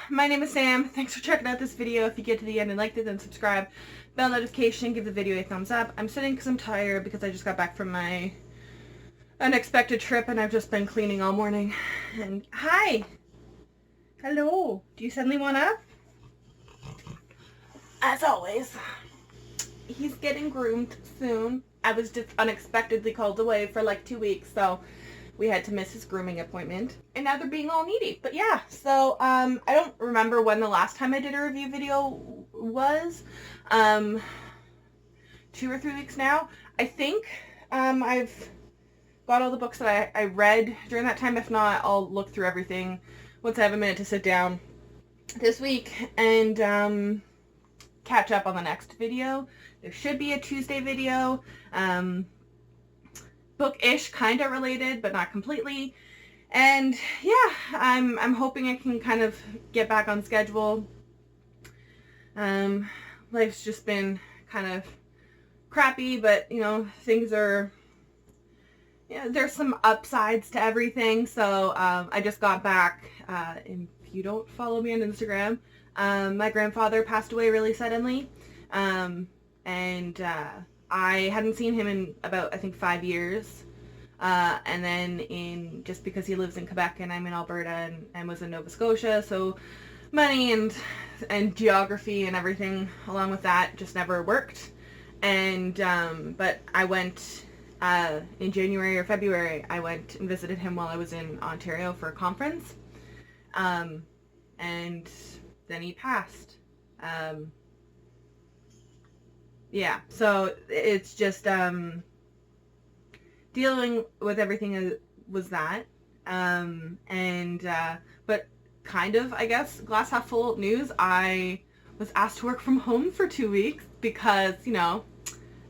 my name is Sam. Thanks for checking out this video. If you get to the end and liked it, then subscribe. Bell notification, give the video a thumbs up. I'm sitting because I'm tired because I just got back from my unexpected trip and I've just been cleaning all morning. And hi! Hello! Do you suddenly want up? As always, he's getting groomed soon. I was just unexpectedly called away for like 2 weeks, so we had to miss his grooming appointment. And now they're being all needy. But yeah, so I don't remember when the last time I did a review video was. 2 or 3 weeks now. I think I've got all the books that I read during that time. If not, I'll look through everything once I have a minute to sit down this week and catch up on the next video. There should be a Tuesday video. Book-ish, kind of related, but not completely. And yeah, I'm hoping I can kind of get back on schedule. Life's just been kind of crappy, but you know, things are, there's some upsides to everything. So I just got back, and if you don't follow me on Instagram, my grandfather passed away really suddenly, and I hadn't seen him in about, I think, 5 years. And then just because he lives in Quebec and I'm in Alberta and was in Nova Scotia, so money and geography and everything along with that just never worked. And but I went in January or February, I went and visited him while I was in Ontario for a conference, and then he passed. Yeah, so it's just dealing with everything was that, but kind of, I guess, glass half full news. I was asked to work from home for 2 weeks because, you know,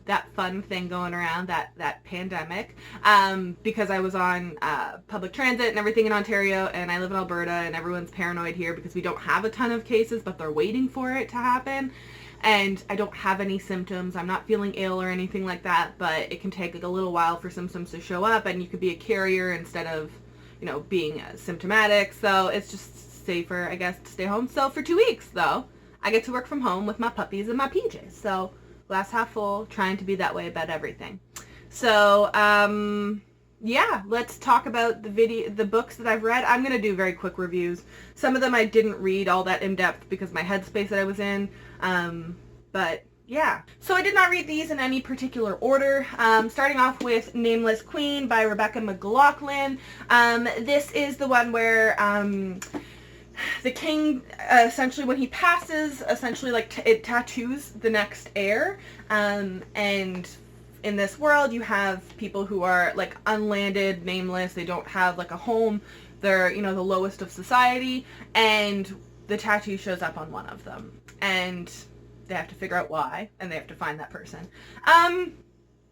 that fun thing going around, that pandemic, because I was on public transit and everything in Ontario, and I live in Alberta, and everyone's paranoid here because we don't have a ton of cases, but they're waiting for it to happen. And I don't have any symptoms. I'm not feeling ill or anything like that, but it can take like a little while for symptoms to show up, and you could be a carrier instead of, you know, being symptomatic. So it's just safer, I guess, to stay home. So for 2 weeks, though, I get to work from home with my puppies and my PJs. So glass half full, trying to be that way about everything. So, yeah, let's talk about the books that I've read. I'm going to do very quick reviews. Some of them I didn't read all that in depth because my headspace that I was in. But yeah. So I did not read these in any particular order. Starting off with Nameless Queen by Rebecca McLaughlin. This is the one where, the king, essentially when he passes, essentially like it tattoos the next heir. And in this world, you have people who are like unlanded, nameless. They don't have like a home. They're, you know, the lowest of society, and the tattoo shows up on one of them, and they have to figure out why, and they have to find that person.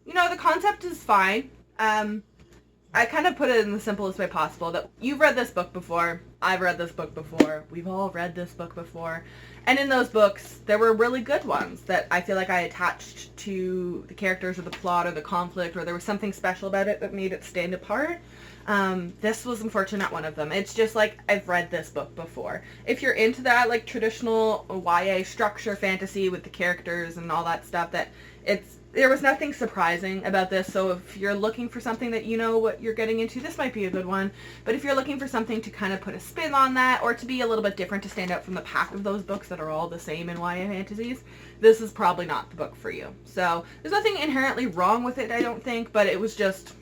You know, the concept is fine. I kind of put it in the simplest way possible, that you've read this book before, I've read this book before, we've all read this book before, and in those books, there were really good ones that I feel like I attached to the characters or the plot or the conflict, or there was something special about it that made it stand apart. This was unfortunately not one of them. It's just like, I've read this book before. If you're into that, like, traditional YA structure fantasy with the characters and all that stuff, there was nothing surprising about this. So if you're looking for something that you know what you're getting into, this might be a good one. But if you're looking for something to kind of put a spin on that, or to be a little bit different, to stand out from the pack of those books that are all the same in YA fantasies, this is probably not the book for you. So there's nothing inherently wrong with it, I don't think, but it was just,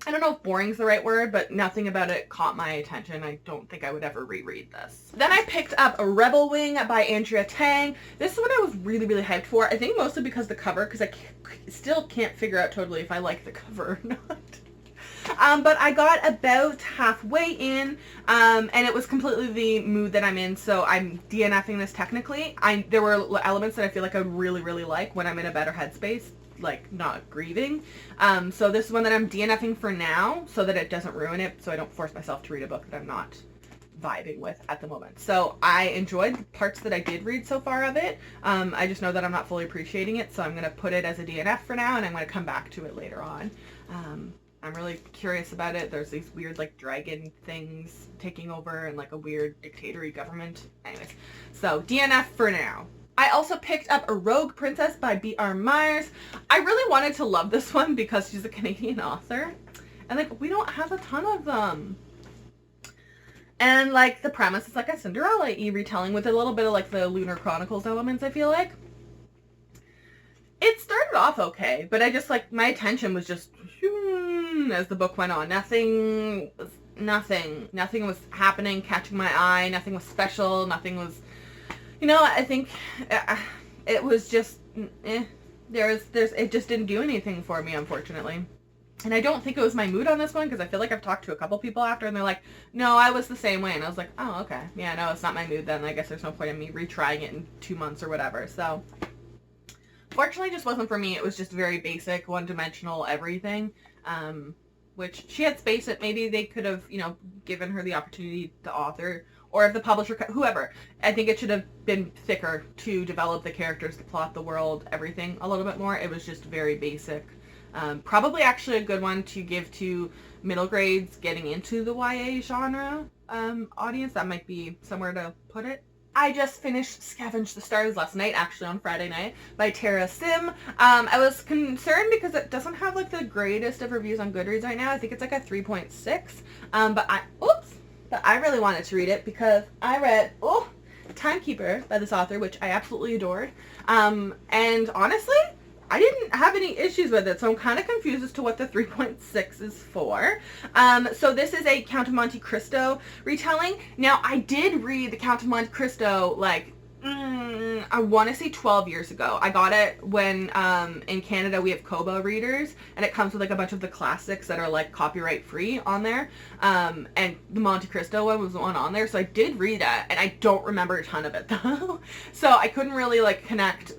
I don't know if boring is the right word, but nothing about it caught my attention. I don't think I would ever reread this. Then I picked up A Rebel Wing by Andrea Tang. This is what I was really, really hyped for. I think mostly because the cover, because I still can't figure out totally if I like the cover or not. But I got about halfway in, and it was completely the mood that I'm in, so I'm DNFing this technically. There were elements that I feel like I really, really like when I'm in a better headspace, like not grieving. So this is one that I'm DNFing for now so that it doesn't ruin it, so I don't force myself to read a book that I'm not vibing with at the moment. So I enjoyed the parts that I did read so far of it. I just know that I'm not fully appreciating it, so I'm going to put it as a DNF for now, and I'm going to come back to it later on. I'm really curious about it. There's these weird like dragon things taking over and like a weird dictator-y government. Anyways, so DNF for now. I also picked up A Rogue Princess by B.R. Myers. I really wanted to love this one because she's a Canadian author. And like, we don't have a ton of them. And like, the premise is like a Cinderella-y retelling with a little bit of like the Lunar Chronicles elements, I feel like. It started off okay, but I just like, my attention was just as the book went on. Nothing was happening, catching my eye. Nothing was special. Nothing was, you know, I think it was just, it just didn't do anything for me, unfortunately. And I don't think it was my mood on this one, because I feel like I've talked to a couple people after, and they're like, no, I was the same way. And I was like, oh, okay. Yeah, no, it's not my mood then. I guess there's no point in me retrying it in 2 months or whatever. So, fortunately, it just wasn't for me. It was just very basic, one-dimensional everything, which she had space that maybe they could have, you know, given her the opportunity to author, or if the publisher, whoever. I think it should have been thicker to develop the characters, the plot, the world, everything a little bit more. It was just very basic. Probably actually a good one to give to middle grades getting into the YA genre audience. That might be somewhere to put it. I just finished Scavenge the Stars last night, actually on Friday night, by Tara Sim. I was concerned because it doesn't have like the greatest of reviews on Goodreads right now. I think it's like a 3.6. But I really wanted to read it because I read Timekeeper by this author, which I absolutely adored. And honestly, I didn't have any issues with it, so I'm kind of confused as to what the 3.6 is for. So this is a Count of Monte Cristo retelling. Now, I did read the Count of Monte Cristo, like, I want to say 12 years ago. I got it when, in Canada, we have Kobo readers, and it comes with, like, a bunch of the classics that are, like, copyright-free on there. And the Monte Cristo one was the one on there, so I did read that, and I don't remember a ton of it, though. So I couldn't really, like, connect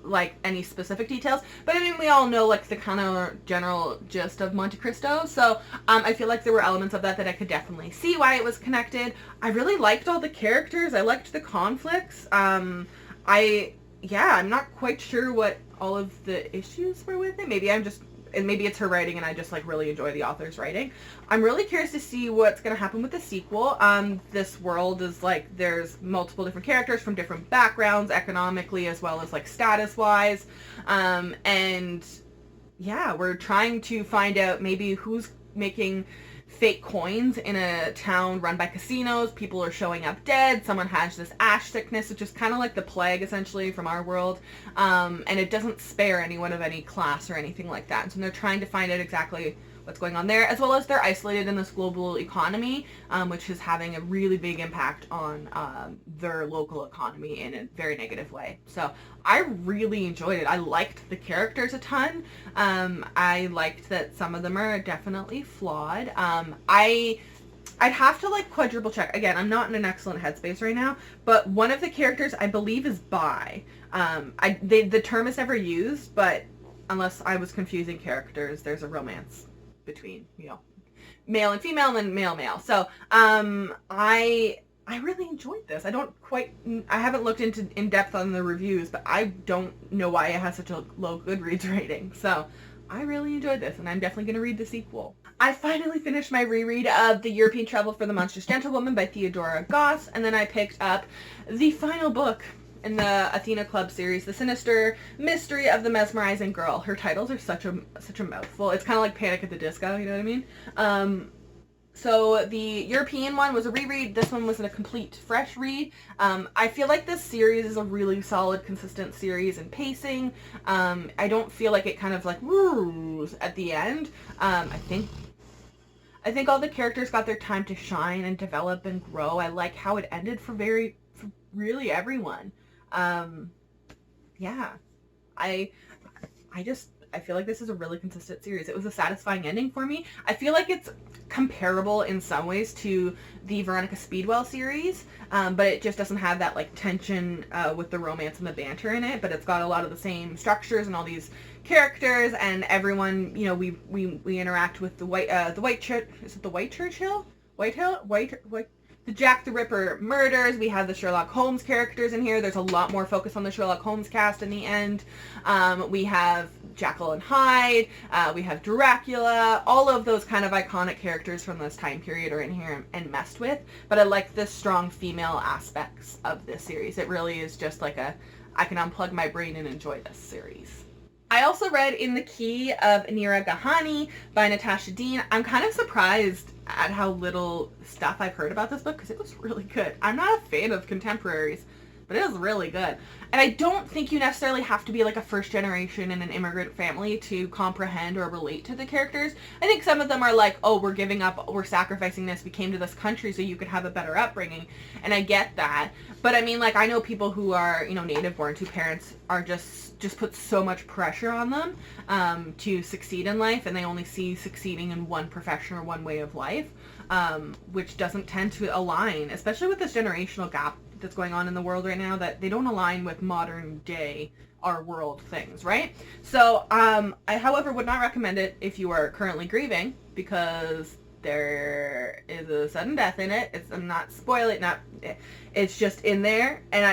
like any specific details, but I mean, we all know like the kind of general gist of Monte Cristo, so I feel like there were elements of that I could definitely see why it was connected. I really liked all the characters. I liked the conflicts. I'm not quite sure what all of the issues were with it. Maybe it's her writing and I just like really enjoy the author's writing. I'm really curious to see what's going to happen with the sequel. This world is like, there's multiple different characters from different backgrounds, economically as well as like status wise. And yeah, we're trying to find out maybe who's making fake coins in a town run by casinos. People are showing up dead. Someone has this ash sickness, which is kind of like the plague essentially from our world. And it doesn't spare anyone of any class or anything like that. And so they're trying to find out exactly what's going on there, as well as they're isolated in this global economy, which is having a really big impact on their local economy in a very negative way. So I really enjoyed it. I liked the characters a ton. I liked that some of them are definitely flawed. I'd have to like quadruple check. Again, I'm not in an excellent headspace right now, but one of the characters I believe is bi. The term is never used, but unless I was confusing characters, there's a romance between, you know, male and female and then male. So, I really enjoyed this. I haven't looked into in depth on the reviews, but I don't know why it has such a low Goodreads rating. So, I really enjoyed this, and I'm definitely going to read the sequel. I finally finished my reread of The European Travel for the Monstrous Gentlewoman by Theodora Goss, and then I picked up the final book in the Athena Club series, The Sinister Mystery of the Mesmerizing Girl. Her titles are such a mouthful. It's kind of like Panic at the Disco, you know what I mean? So the European one was a reread. This one was a complete fresh read. I feel like this series is a really solid, consistent series in pacing. I don't feel like it kind of like woos at the end. I think all the characters got their time to shine and develop and grow. I like how it ended for really everyone. Yeah, I feel like this is a really consistent series. It was a satisfying ending for me. I feel like it's comparable in some ways to the Veronica Speedwell series, but it just doesn't have that like tension with the romance and the banter in it, but it's got a lot of the same structures and all these characters, and everyone, you know, we interact with the White Churchill? The the Jack the Ripper murders. We have the Sherlock Holmes characters in here. There's a lot more focus on the Sherlock Holmes cast in the end. We have Jekyll and Hyde. We have Dracula. All of those kind of iconic characters from this time period are in here and messed with. But I like the strong female aspects of this series. It really is just like I can unplug my brain and enjoy this series. I also read In the Key of Neera Gahani by Natasha Dean. I'm kind of surprised at how little stuff I've heard about this book because it was really good. I'm not a fan of contemporaries, but it was really good. And I don't think you necessarily have to be like a first generation in an immigrant family to comprehend or relate to the characters. I think some of them are like, oh, we're giving up, we're sacrificing this, we came to this country so you could have a better upbringing. And I get that. But I mean, like, I know people who are, you know, native born, whose parents are just put so much pressure on them to succeed in life, and they only see succeeding in one profession or one way of life, which doesn't tend to align, especially with this generational gap that's going on in the world right now, that they don't align with modern day our world things, right? So I, however, would not recommend it if you are currently grieving, because there is a sudden death in it. I'm not spoiling it, it's just in there, and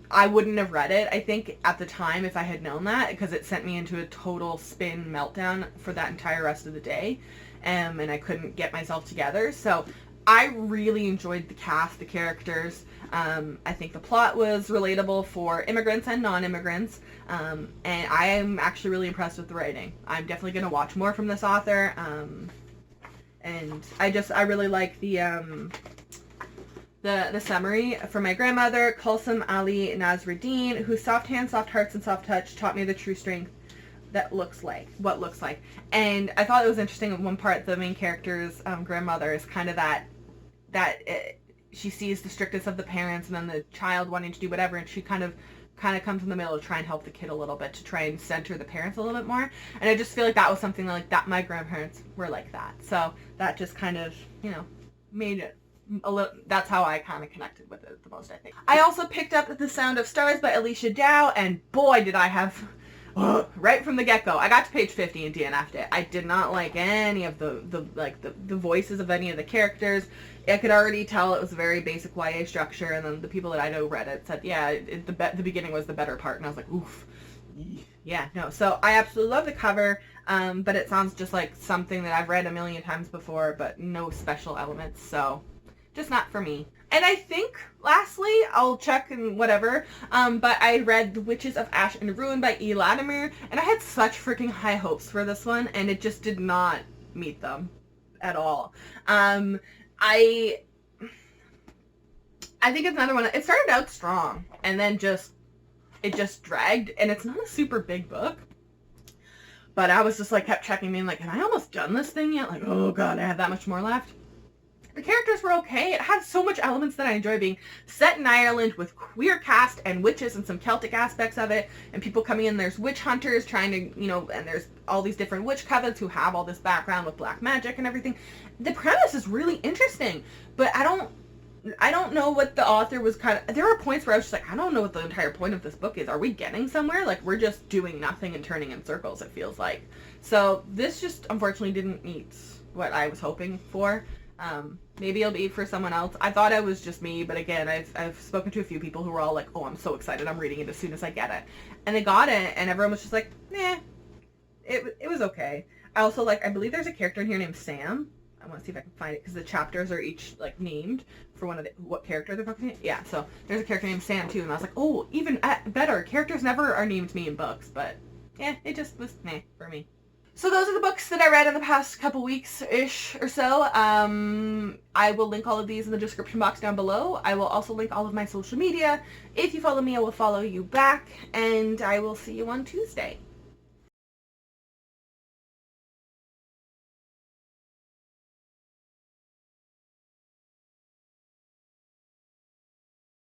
I wouldn't have read it, I think, at the time if I had known that, because it sent me into a total spin meltdown for that entire rest of the day, and I couldn't get myself together. So I really enjoyed the cast, the characters. I think the plot was relatable for immigrants and non-immigrants, and I am actually really impressed with the writing. I'm definitely going to watch more from this author, and I really like the summary. For my grandmother, Kulsum Ali Nasruddin, whose soft hands, soft hearts, and soft touch taught me the true strength that looks like. And I thought it was interesting at one part, the main character's grandmother is kind of she sees the strictness of the parents and then the child wanting to do whatever, and she kind of comes in the middle to try and help the kid a little bit, to try and center the parents a little bit more. And I just feel like that was something like that my grandparents were like that. So that just kind of, you know, made it a little, that's how I kind of connected with it the most, I think. I also picked up The Sound of Stars by Alicia Dow, and boy did I have, right from the get-go, I got to page 50 and DNF'd it. I did not like any of the voices of any of the characters. I could already tell it was a very basic YA structure, and then the people that I know read it said, yeah, the beginning was the better part, and I was like, oof. Yeah, no. So I absolutely love the cover, but it sounds just like something that I've read a million times before, but no special elements, so just not for me. And I think, lastly, I'll check and whatever, but I read The Witches of Ash and Ruin by E. Latimer, and I had such freaking high hopes for this one, and it just did not meet them at all. I think it's another one. It started out strong, and then it just dragged, and it's not a super big book, but I was just like, kept checking, being like, have I almost done this thing yet? Like, oh god, I have that much more left. The characters were okay. It had so much elements that I enjoy, being set in Ireland with queer cast and witches and some Celtic aspects of it, and people coming in. There's witch hunters trying to, you know, and there's all these different witch covens who have all this background with black magic and everything. The premise is really interesting, but I don't know what the author was there were points where I was just like, I don't know what the entire point of this book is. Are we getting somewhere? Like, we're just doing nothing and turning in circles, it feels like. So this just unfortunately didn't meet what I was hoping for. Maybe it'll be for someone else. I thought it was just me, but again, I've spoken to a few people who were all like, oh, I'm so excited, I'm reading it as soon as I get it. And they got it, and everyone was just like, nah, it was okay. I also I believe there's a character in here named Sam. I want to see if I can find it, because the chapters are each, like, named for what character they're focusing on. Yeah, so there's a character named Sam, too, and I was like, oh, even better. Characters never are named me in books, but, yeah, it just was meh for me. So those are the books that I read in the past couple weeks-ish or so. I will link all of these in the description box down below. I will also link all of my social media. If you follow me, I will follow you back, and I will see you on Tuesday.